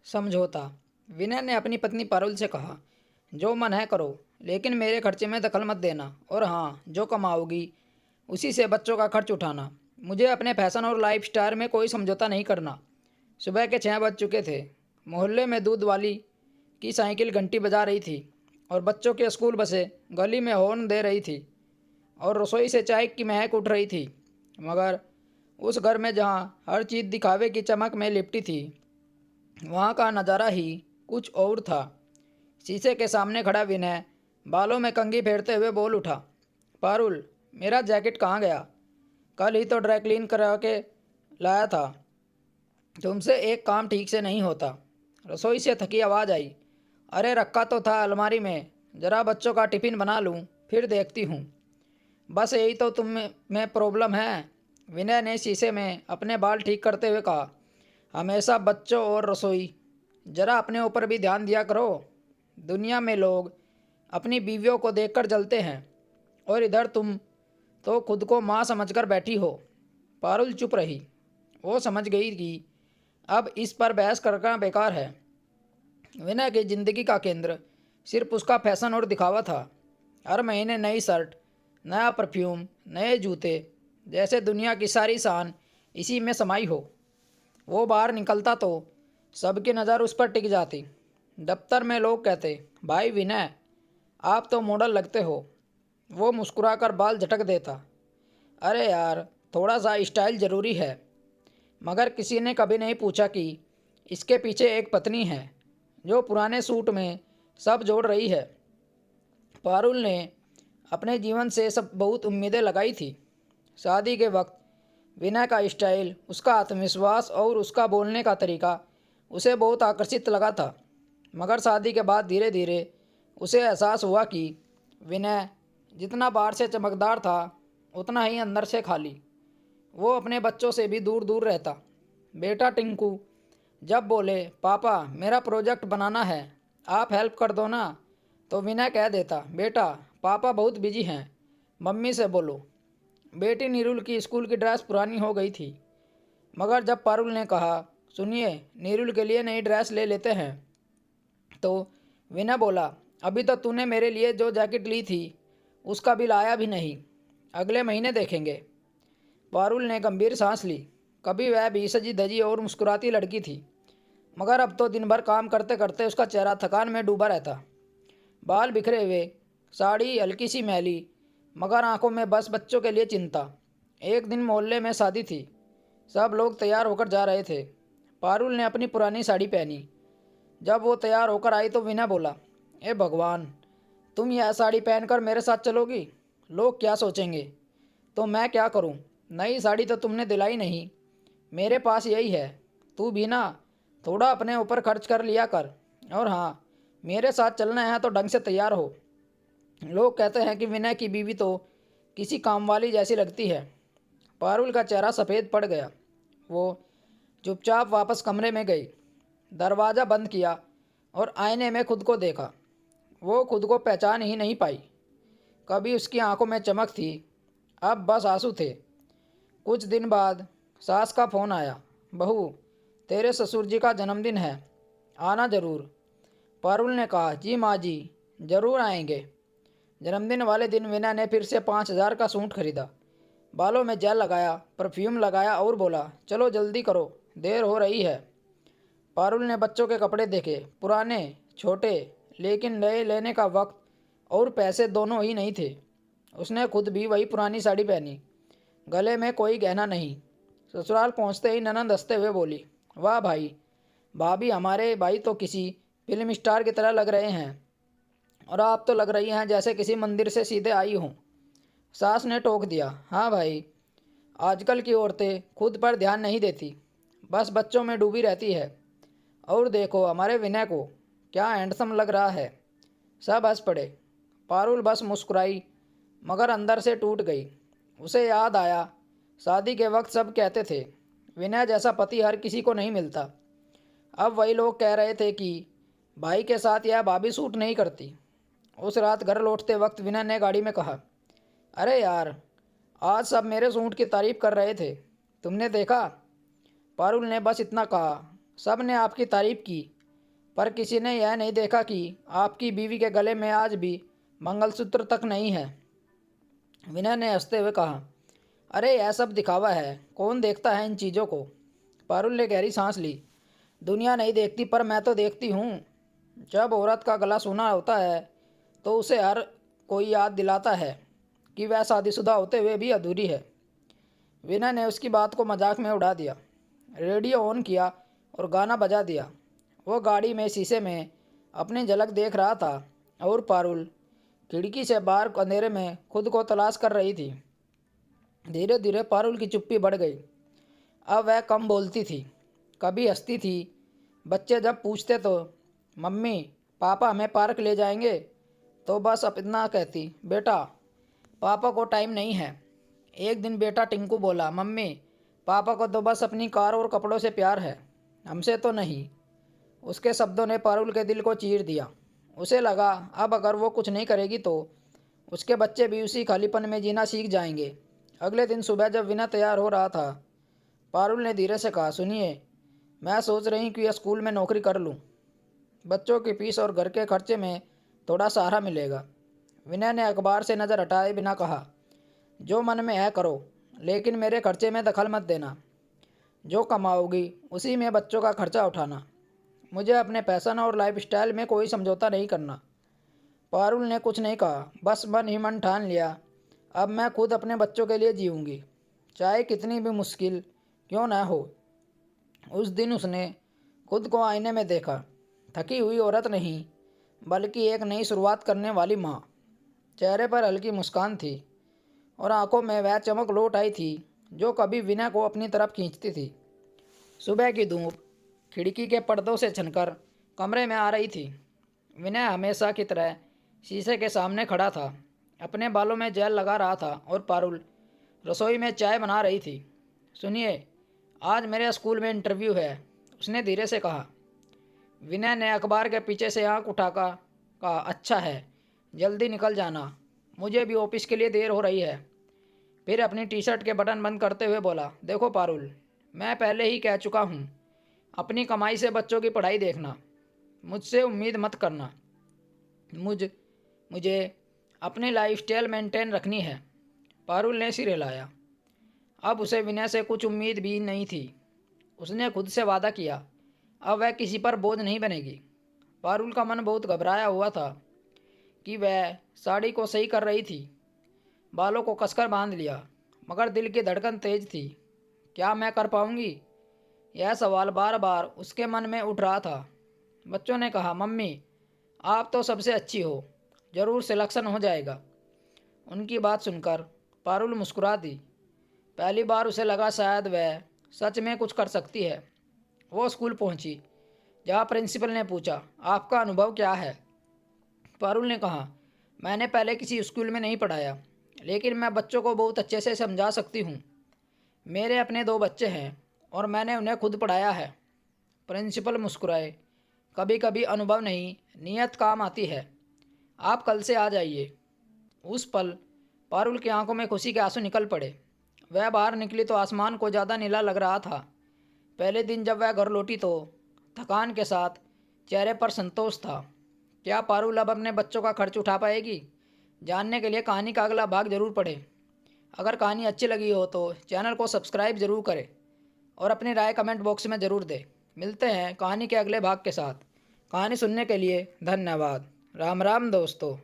समझौता। विनय ने अपनी पत्नी पारुल से कहा, जो मन है करो, लेकिन मेरे खर्चे में दखल मत देना। और हाँ, जो कमाओगी उसी से बच्चों का खर्च उठाना। मुझे अपने फैशन और लाइफ स्टाइल में कोई समझौता नहीं करना। सुबह के 6 बज चुके थे। मोहल्ले में दूध वाली की साइकिल घंटी बजा रही थी और बच्चों के स्कूल बसें गली में हॉर्न दे रही थी और रसोई से चाय की महक उठ रही थी। मगर उस घर में जहाँ हर चीज़ दिखावे की चमक में लिपटी थी, वहाँ का नज़ारा ही कुछ और था। शीशे के सामने खड़ा विनय बालों में कंघी फेरते हुए बोल उठा, पारुल, मेरा जैकेट कहाँ गया? कल ही तो ड्राई क्लीन करा के लाया था। तुमसे एक काम ठीक से नहीं होता। रसोई से थकी आवाज़ आई, अरे रखा तो था अलमारी में, ज़रा बच्चों का टिफ़िन बना लूँ, फिर देखती हूँ। बस यही तो तुम में प्रॉब्लम है। विनय ने शीशे में अपने बाल ठीक करते हुए कहा, हमेशा बच्चों और रसोई, ज़रा अपने ऊपर भी ध्यान दिया करो। दुनिया में लोग अपनी बीवियों को देखकर जलते हैं और इधर तुम तो खुद को माँ समझकर बैठी हो। पारुल चुप रही। वो समझ गई कि अब इस पर बहस करना बेकार है। विनय की जिंदगी का केंद्र सिर्फ उसका फैशन और दिखावा था। हर महीने नई शर्ट, नया परफ्यूम, नए जूते, जैसे दुनिया की सारी शान इसी में समाई हो। वो बाहर निकलता तो सबकी नज़र उस पर टिक जाती। दफ्तर में लोग कहते, भाई विनय, आप तो मॉडल लगते हो। वो मुस्कुराकर बाल झटक देता, अरे यार, थोड़ा सा स्टाइल ज़रूरी है। मगर किसी ने कभी नहीं पूछा कि इसके पीछे एक पत्नी है जो पुराने सूट में सब जोड़ रही है। पारुल ने अपने जीवन से सब बहुत उम्मीदें लगाई थी। शादी के वक्त विनय का स्टाइल, उसका आत्मविश्वास और उसका बोलने का तरीका उसे बहुत आकर्षित लगा था। मगर शादी के बाद धीरे धीरे उसे एहसास हुआ कि विनय जितना बाहर से चमकदार था, उतना ही अंदर से खाली। वो अपने बच्चों से भी दूर दूर रहता। बेटा टिंकू जब बोले, पापा मेरा प्रोजेक्ट बनाना है, आप हेल्प कर दो ना, तो विनय कह देता, बेटा पापा बहुत बिजी हैं, मम्मी से बोलो। बेटी नीरुल की स्कूल की ड्रेस पुरानी हो गई थी। मगर जब पारुल ने कहा, सुनिए, नीरुल के लिए नई ड्रेस ले लेते हैं, तो विनय बोला, अभी तो तूने मेरे लिए जो जैकेट ली थी उसका बिल आया भी नहीं, अगले महीने देखेंगे। पारुल ने गंभीर सांस ली। कभी वह भी सजी धजी और मुस्कुराती लड़की थी, मगर अब तो दिन भर काम करते करते उसका चेहरा थकान में डूबा रहता। बाल बिखरे हुए, साड़ी हल्की सी मैली, मगर आंखों में बस बच्चों के लिए चिंता। एक दिन मोहल्ले में शादी थी। सब लोग तैयार होकर जा रहे थे। पारुल ने अपनी पुरानी साड़ी पहनी। जब वो तैयार होकर आई तो विनय बोला, ए भगवान, तुम यह साड़ी पहनकर मेरे साथ चलोगी? लोग क्या सोचेंगे? तो मैं क्या करूं? नई साड़ी तो तुमने दिलाई नहीं, मेरे पास यही है। तू भी ना थोड़ा अपने ऊपर खर्च कर लिया कर। और हाँ, मेरे साथ चलना है तो ढंग से तैयार हो। लोग कहते हैं कि विनय की बीवी तो किसी काम वाली जैसी लगती है। पारुल का चेहरा सफ़ेद पड़ गया। वो चुपचाप वापस कमरे में गई, दरवाज़ा बंद किया और आईने में खुद को देखा। वो खुद को पहचान ही नहीं पाई। कभी उसकी आंखों में चमक थी, अब बस आंसू थे। कुछ दिन बाद सास का फ़ोन आया, बहू, तेरे ससुर जी का जन्मदिन है, आना ज़रूर। पारुल ने कहा, जी माँ जी, ज़रूर आएंगे। जन्मदिन वाले दिन विनय ने फिर से 5,000 का सूट खरीदा, बालों में जेल लगाया, परफ्यूम लगाया और बोला, चलो जल्दी करो, देर हो रही है। पारुल ने बच्चों के कपड़े देखे, पुराने, छोटे, लेकिन नए लेने का वक्त और पैसे दोनों ही नहीं थे। उसने खुद भी वही पुरानी साड़ी पहनी, गले में कोई गहना नहीं। ससुराल पहुंचते ही ननद हंसते हुए बोली, वाह भाई, भाभी, हमारे भाई तो किसी फिल्म स्टार की तरह लग रहे हैं, और आप तो लग रही हैं जैसे किसी मंदिर से सीधे आई हों। सास ने टोक दिया, हाँ भाई, आजकल की औरतें खुद पर ध्यान नहीं देती, बस बच्चों में डूबी रहती है। और देखो हमारे विनय को, क्या हैंडसम लग रहा है। सब हंस पड़े। पारुल बस मुस्कुराई, मगर अंदर से टूट गई। उसे याद आया, शादी के वक्त सब कहते थे, विनय जैसा पति हर किसी को नहीं मिलता। अब वही लोग कह रहे थे कि भाई के साथ यह भाभी सूट नहीं करती। उस रात घर लौटते वक्त विनय ने गाड़ी में कहा, अरे यार, आज सब मेरे सूट की तारीफ कर रहे थे, तुमने देखा? पारुल ने बस इतना कहा, सब ने आपकी तारीफ की, पर किसी ने यह नहीं देखा कि आपकी बीवी के गले में आज भी मंगलसूत्र तक नहीं है। विनय ने हंसते हुए कहा, अरे यह सब दिखावा है, कौन देखता है इन चीज़ों को। पारुल ने गहरी सांस ली। दुनिया नहीं देखती पर मैं तो देखती हूँ। जब औरत का गला सूना होता है तो उसे हर कोई याद दिलाता है कि वह शादीशुदा होते हुए भी अधूरी है। विनय ने उसकी बात को मजाक में उड़ा दिया। रेडियो ऑन किया और गाना बजा दिया। वो गाड़ी में शीशे में अपनी झलक देख रहा था और पारुल खिड़की से बाहर अंधेरे में खुद को तलाश कर रही थी। धीरे धीरे पारुल की चुप्पी बढ़ गई। अब वह कम बोलती थी, कभी हंसती थी। बच्चे जब पूछते तो मम्मी पापा हमें पार्क ले जाएंगे, तो बस अब इतना कहती, बेटा पापा को टाइम नहीं है। एक दिन बेटा टिंकू बोला, मम्मी पापा को तो बस अपनी कार और कपड़ों से प्यार है, हमसे तो नहीं। उसके शब्दों ने पारुल के दिल को चीर दिया। उसे लगा अब अगर वो कुछ नहीं करेगी तो उसके बच्चे भी उसी खालीपन में जीना सीख जाएंगे। अगले दिन सुबह जब विनय तैयार हो रहा था, पारुल ने धीरे से कहा, सुनिए मैं सोच रही कि स्कूल में नौकरी कर लूँ। बच्चों की फीस और घर के खर्चे में थोड़ा सहारा मिलेगा। विनय ने अखबार से नज़र हटाए बिना कहा, जो मन में है करो, लेकिन मेरे खर्चे में दखल मत देना। जो कमाओगी उसी में बच्चों का खर्चा उठाना। मुझे अपने पैशन और लाइफस्टाइल में कोई समझौता नहीं करना। पारुल ने कुछ नहीं कहा, बस मन ही मन ठान लिया, अब मैं खुद अपने बच्चों के लिए जीऊँगी, चाहे कितनी भी मुश्किल क्यों ना हो। उस दिन उसने खुद को आईने में देखा, थकी हुई औरत नहीं बल्कि एक नई शुरुआत करने वाली माँ। चेहरे पर हल्की मुस्कान थी और आंखों में वह चमक लौट आई थी जो कभी विनय को अपनी तरफ खींचती थी। सुबह की धूप खिड़की के पर्दों से छनकर कमरे में आ रही थी। विनय हमेशा की तरह शीशे के सामने खड़ा था, अपने बालों में जेल लगा रहा था और पारुल रसोई में चाय बना रही थी। सुनिए आज मेरे स्कूल में इंटरव्यू है, उसने धीरे से कहा। विनय ने अखबार के पीछे से आंख उठाकर कहा, अच्छा है, जल्दी निकल जाना, मुझे भी ऑफिस के लिए देर हो रही है। फिर अपनी टी शर्ट के बटन बंद करते हुए बोला, देखो पारुल, मैं पहले ही कह चुका हूँ, अपनी कमाई से बच्चों की पढ़ाई देखना, मुझसे उम्मीद मत करना। मुझे अपनी लाइफस्टाइल मेंटेन रखनी है। पारुल ने सिर हिलाया। अब उसे विनय से कुछ उम्मीद भी नहीं थी। उसने खुद से वादा किया, अब वह किसी पर बोझ नहीं बनेगी। पारुल का मन बहुत घबराया हुआ था कि वह साड़ी को सही कर रही थी, बालों को कसकर बांध लिया, मगर दिल की धड़कन तेज थी। क्या मैं कर पाऊंगी? यह सवाल बार बार उसके मन में उठ रहा था। बच्चों ने कहा, मम्मी आप तो सबसे अच्छी हो, ज़रूर सिलेक्शन हो जाएगा। उनकी बात सुनकर पारुल मुस्कुरा दी। पहली बार उसे लगा शायद वह सच में कुछ कर सकती है। वो स्कूल पहुंची, जहाँ प्रिंसिपल ने पूछा, आपका अनुभव क्या है? पारुल ने कहा, मैंने पहले किसी स्कूल में नहीं पढ़ाया, लेकिन मैं बच्चों को बहुत अच्छे से समझा सकती हूँ। मेरे अपने 2 बच्चे हैं और मैंने उन्हें खुद पढ़ाया है। प्रिंसिपल मुस्कुराए। कभी कभी अनुभव नहीं, नीयत काम आती है। आप कल से आ जाइए। उस पल पारुल की आंखों में खुशी के आंसू निकल पड़े। वह बाहर निकली तो आसमान को ज़्यादा नीला लग रहा था। पहले दिन जब वह घर लौटी तो थकान के साथ चेहरे पर संतोष था। क्या पारुल अब अपने बच्चों का खर्च उठा पाएगी? जानने के लिए कहानी का अगला भाग जरूर पढ़ें। अगर कहानी अच्छी लगी हो तो चैनल को सब्सक्राइब जरूर करें और अपनी राय कमेंट बॉक्स में ज़रूर दें। मिलते हैं कहानी के अगले भाग के साथ। कहानी सुनने के लिए धन्यवाद। राम राम दोस्तों।